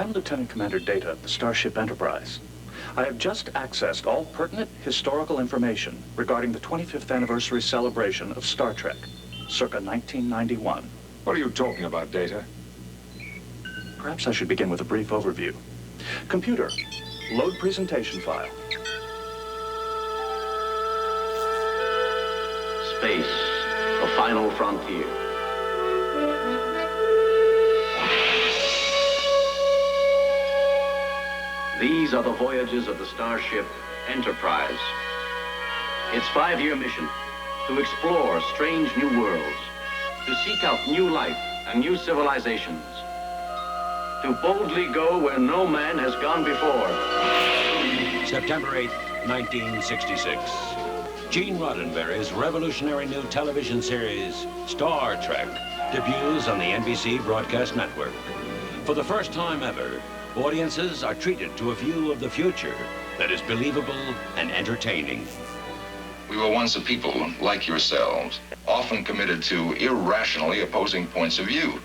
I'm Lieutenant Commander Data of the Starship Enterprise. I have just accessed all pertinent historical information regarding the 25th anniversary celebration of Star Trek, circa 1991. What are you talking about, Data? Perhaps I should begin with a brief overview. Computer, load presentation file. Space, the final frontier. These are the voyages of the Starship Enterprise. Its 5-year mission, to explore strange new worlds, to seek out new life and new civilizations, to boldly go where no man has gone before. September 8th, 1966. Gene Roddenberry's revolutionary new television series, Star Trek, debuts on the NBC Broadcast Network. For the first time ever, audiences are treated to a view of the future that is believable and entertaining. We were once a people like yourselves, often committed to irrationally opposing points of view.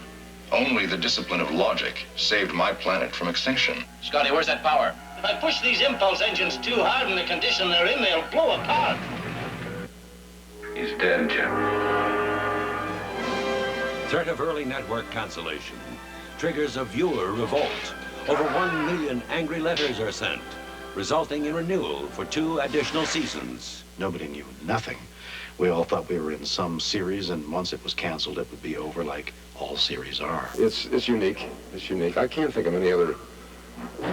Only the discipline of logic saved my planet from extinction. Scotty, where's that power? If I push these impulse engines too hard in the condition they're in, they'll blow apart. He's dead, Jim. Threat of early network cancellation triggers a viewer revolt. Over 1 million angry letters are sent, resulting in renewal for 2 additional seasons. Nobody knew nothing. We all thought we were in some series, and once it was canceled, it would be over like all series are. It's unique. It's unique. I can't think of any other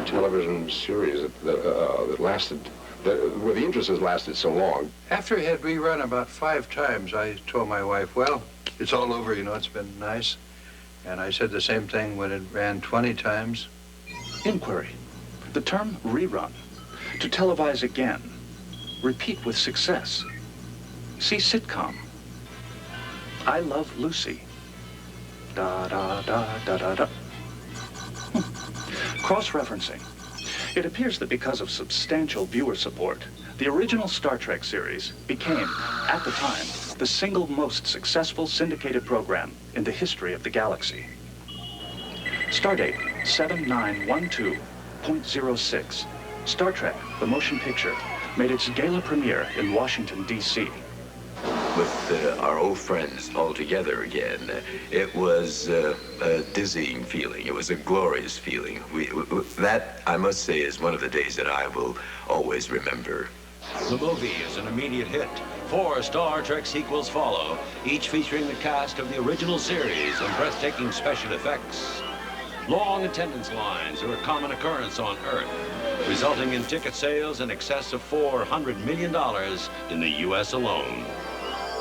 television series that lasted, where the interest has lasted so long. After it had rerun about 5 times, I told my wife, well, it's all over, you know, it's been nice. And I said the same thing when it ran 20 times. Inquiry. The term rerun. To televise again. Repeat with success. See sitcom. I Love Lucy. Da da da da da da. Cross-referencing. It appears that because of substantial viewer support, the original Star Trek series became, at the time, the single most successful syndicated program in the history of the galaxy. Stardate 7912.06. Star Trek, the motion picture, made its gala premiere in Washington, D.C. With our old friends all together again, it was a dizzying feeling. It was a glorious feeling. That, I must say, is one of the days that I will always remember. The movie is an immediate hit. 4 Star Trek sequels follow, each featuring the cast of the original series and breathtaking special effects. Long attendance lines are a common occurrence on Earth, resulting in ticket sales in excess of $400 million in the U.S. alone.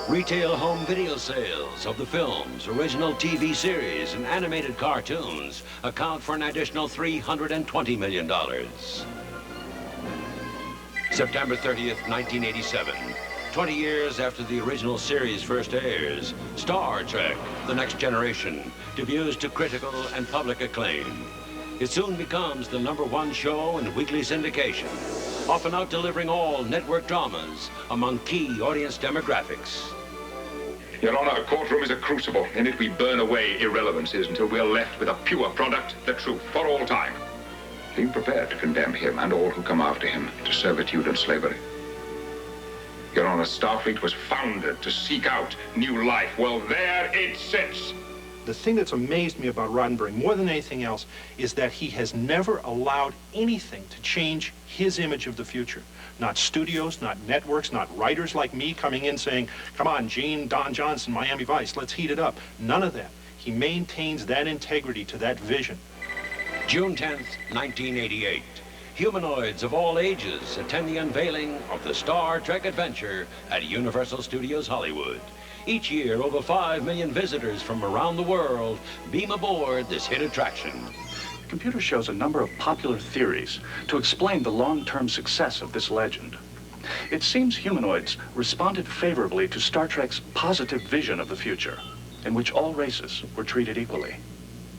Retail home video sales of the films, original TV series, and animated cartoons account for an additional $320 million. September 30th, 1987. 20 years after the original series first airs, Star Trek, The Next Generation, debuts to critical and public acclaim. It soon becomes the #1 show in weekly syndication, often out-delivering all network dramas among key audience demographics. Your Honor, a courtroom is a crucible. In it we burn away irrelevancies until we are left with a pure product, the truth, for all time. Being prepared to condemn him and all who come after him to servitude and slavery. Your Honor, Starfleet was founded to seek out new life. Well, there it sits. The thing that's amazed me about Roddenberry more than anything else is that he has never allowed anything to change his image of the future. Not studios, not networks, not writers like me coming in saying, come on, Gene, Don Johnson, Miami Vice, let's heat it up. None of that. He maintains that integrity to that vision. June 10th, 1988. Humanoids of all ages attend the unveiling of the Star Trek adventure at Universal Studios Hollywood. Each year, over 5 million visitors from around the world beam aboard this hit attraction. The computer shows a number of popular theories to explain the long-term success of this legend. It seems humanoids responded favorably to Star Trek's positive vision of the future, in which all races were treated equally.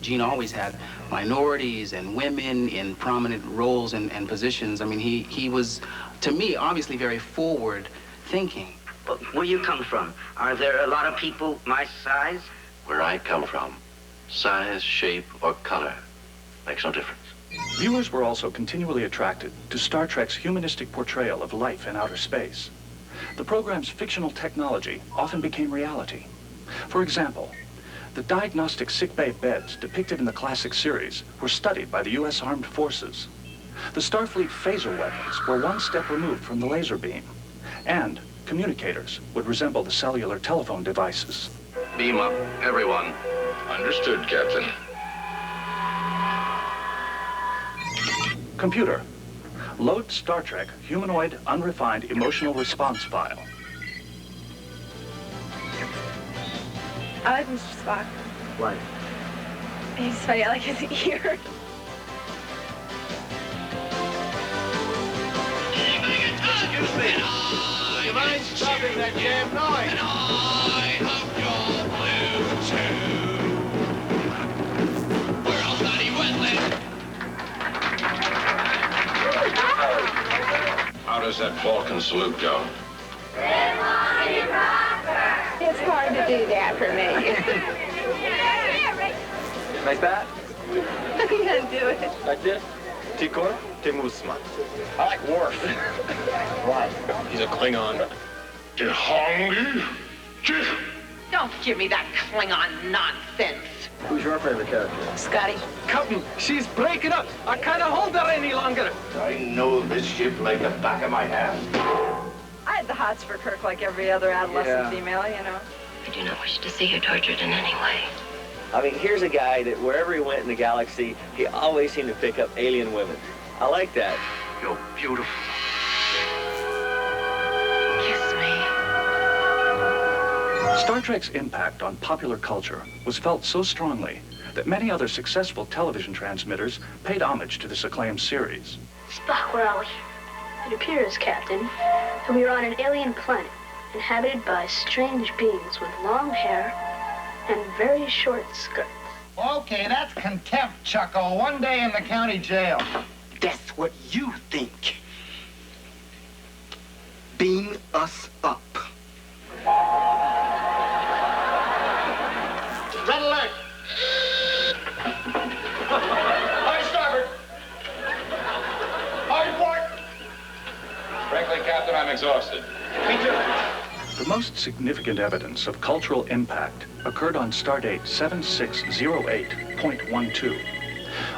Gene always had minorities and women in prominent roles and positions. I mean, he was, to me, obviously very forward thinking. Where you come from, are there a lot of people my size? Where I come from, size, shape, or color makes no difference. Viewers were also continually attracted to Star Trek's humanistic portrayal of life in outer space. The program's fictional technology often became reality. For example, the diagnostic sickbay beds depicted in the classic series were studied by the U.S. Armed Forces. The Starfleet phaser weapons were one step removed from the laser beam, and communicators would resemble the cellular telephone devices. Beam up, everyone. Understood, Captain. Computer, load Star Trek humanoid unrefined emotional response file. I like Mr. Spock. Why? He's funny. I like his ear. Excuse me. You mind stopping that damn noise? And I hope you're blue too. Where else not he went, How does that Vulcan salute go? It's hard to do that for me. Like that? I'm gonna do it. Like this? Tikor, Timusma. I like Worf. Why? He's a Klingon. Don't give me that Klingon nonsense. Who's your favorite character? Scotty. Captain, she's breaking up. I can't hold her any longer. I know this ship like the back of my hand. I had the hots for Kirk like every other adolescent female, you know. I do not wish to see you tortured in any way. I mean, here's a guy that wherever he went in the galaxy, he always seemed to pick up alien women. I like that. You're beautiful. Star Trek's impact on popular culture was felt so strongly that many other successful television transmitters paid homage to this acclaimed series. Spock, where are we? It appears, Captain, that we are on an alien planet inhabited by strange beings with long hair and very short skirts. Okay, that's contempt, Chucko. One day in the county jail. That's what you think. Beam us up. Red alert! Hard starboard! Hard port! Frankly, Captain, I'm exhausted. Me too. The most significant evidence of cultural impact occurred on Stardate 7608.12.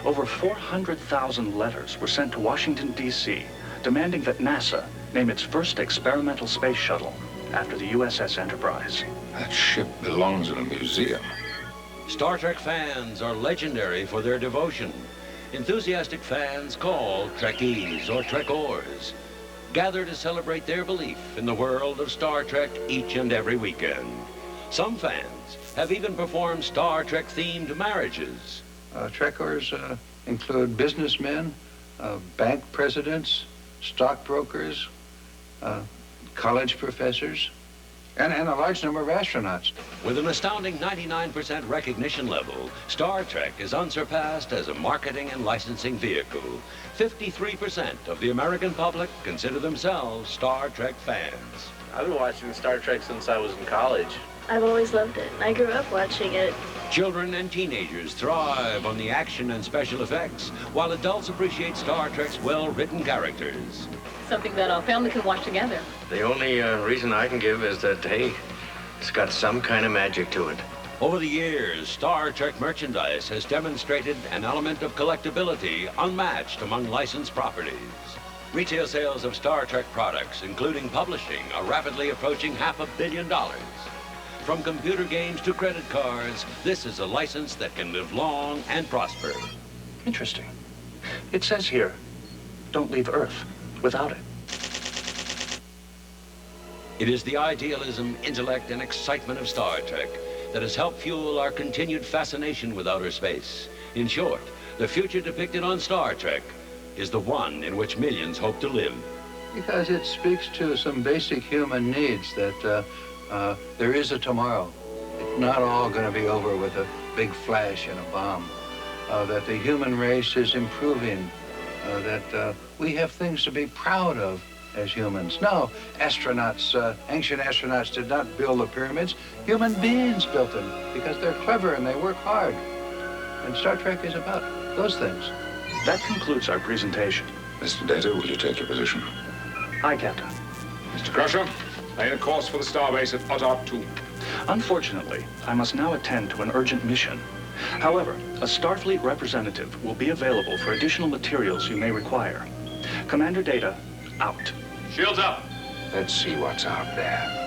Over 400,000 letters were sent to Washington, D.C., demanding that NASA name its first experimental space shuttle after the USS Enterprise. That ship belongs in a museum. Star Trek fans are legendary for their devotion. Enthusiastic fans called Trekkies or Trekkors gather to celebrate their belief in the world of Star Trek each and every weekend. Some fans have even performed Star Trek-themed marriages. Trekkors include businessmen, bank presidents, stockbrokers, college professors, and a large number of astronauts. With an astounding 99% recognition level, Star Trek is unsurpassed as a marketing and licensing vehicle. 53% of the American public consider themselves Star Trek fans. I've been watching Star Trek since I was in college. I've always loved it. I grew up watching it. Children and teenagers thrive on the action and special effects, while adults appreciate Star Trek's well-written characters. Something that our family can watch together. The only reason I can give is that, hey, it's got some kind of magic to it. Over the years, Star Trek merchandise has demonstrated an element of collectability unmatched among licensed properties. Retail sales of Star Trek products, including publishing, are rapidly approaching $500 million. From computer games to credit cards, this is a license that can live long and prosper. Interesting. It says here, don't leave Earth without it. It is the idealism, intellect, and excitement of Star Trek that has helped fuel our continued fascination with outer space. In short, the future depicted on Star Trek is the one in which millions hope to live. Because it speaks to some basic human needs that there is a tomorrow. It's not all going to be over with a big flash and a bomb. That the human race is improving. That we have things to be proud of as humans. No, astronauts, ancient astronauts did not build the pyramids. Human beings built them because they're clever and they work hard. And Star Trek is about those things. That concludes our presentation. Mr. Data, will you take your position? Aye, Captain. Mr. Crusher, lay a course for the starbase at Otter 2. Unfortunately, I must now attend to an urgent mission. However, a Starfleet representative will be available for additional materials you may require. Commander Data, out. Shields up. Let's see what's out there.